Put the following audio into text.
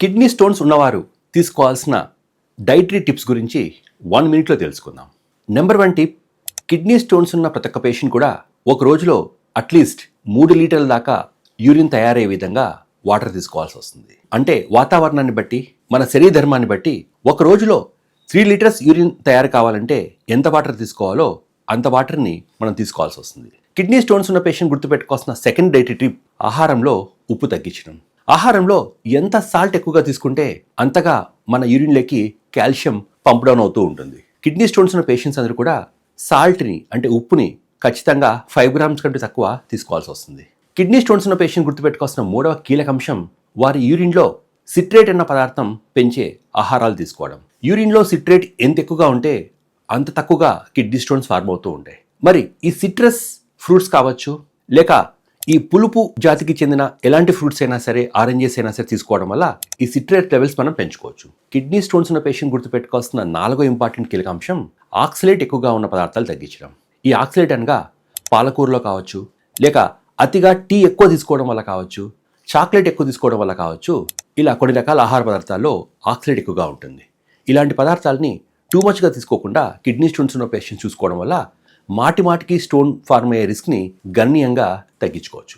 Kidney stones ఉన్నవారు తీసుకోవాల్సిన dietary tips గురించి 1 మినిట్లో తెలుసుకుందాం. నెంబర్ 1 టిప్, కిడ్నీ స్టోన్స్ ఉన్న ప్రతి ఒక్క పేషెంట్ కూడా ఒక రోజులో అట్లీస్ట్ 3 లీటర్ల దాకా యూరిన్ తయారయ్యే విధంగా వాటర్ తీసుకోవాల్సి వస్తుంది. అంటే వాతావరణాన్ని బట్టి, మన శరీర ధర్మాన్ని బట్టి ఒక రోజులో 3 లీటర్స్ యూరిన్ తయారు కావాలంటే ఎంత వాటర్ తీసుకోవాలో అంత వాటర్ని మనం తీసుకోవాల్సి వస్తుంది. కిడ్నీ స్టోన్స్ ఉన్న పేషెంట్ గుర్తుపెట్టుకోవాల్సిన సెకండ్ డైటరీ టిప్, ఆహారంలో ఉప్పు తగ్గించడం. ఆహారంలో ఎంత సాల్ట్ ఎక్కువగా తీసుకుంటే అంతగా మన యూరిన్లోకి కాల్షియం పంప్ డౌన్ అవుతూ ఉంటుంది. కిడ్నీ స్టోన్స్ ఉన్న పేషెంట్స్ అందరూ కూడా సాల్ట్ని అంటే ఉప్పుని ఖచ్చితంగా 5 గ్రామ్స్ కంటే తక్కువ తీసుకోవాల్సి వస్తుంది. కిడ్నీ స్టోన్స్ ఉన్న పేషెంట్ గుర్తుపెట్టుకోవాల్సిన 3వ కీలక అంశం, వారి యూరిన్లో సిట్రేట్ అన్న పదార్థం పెంచే ఆహారాలు తీసుకోవడం. యూరిన్లో సిట్రేట్ ఎంత ఎక్కువగా ఉంటే అంత తక్కువగా కిడ్నీ స్టోన్స్ ఫార్మ్ అవుతూ ఉంటాయి. మరి ఈ సిట్రస్ ఫ్రూట్స్ కావచ్చు, లేక ఈ పులుపు జాతికి చెందిన ఎలాంటి ఫ్రూట్స్ అయినా సరే, ఆరెంజెస్ అయినా సరే తీసుకోవడం వల్ల ఈ సిట్రేట్ లెవెల్స్ మనం పెంచుకోవచ్చు. కిడ్నీ స్టోన్స్ ఉన్న పేషెంట్ గుర్తుపెట్టుకోవాల్సిన 4వ ఇంపార్టెంట్ కీలక అంశం, ఆక్సలేట్ ఎక్కువగా ఉన్న పదార్థాలు తగ్గించడం. ఈ ఆక్సలేట్ అనగా పాలకూరలో కావచ్చు, లేక అతిగా టీ ఎక్కువ తీసుకోవడం వల్ల కావచ్చు, చాక్లెట్ ఎక్కువ తీసుకోవడం వల్ల కావచ్చు, ఇలా కొన్ని రకాల ఆహార పదార్థాల్లో ఆక్సలేట్ ఎక్కువగా ఉంటుంది. ఇలాంటి పదార్థాలని టూ మచ్గా తీసుకోకుండా కిడ్నీ స్టోన్స్ ఉన్న పేషెంట్స్ చూసుకోవడం వల్ల మాటికి స్టోన్ ఫార్మ్ అయ్యే రిస్క్ని గణనీయంగా తగ్గించుకోవచ్చు.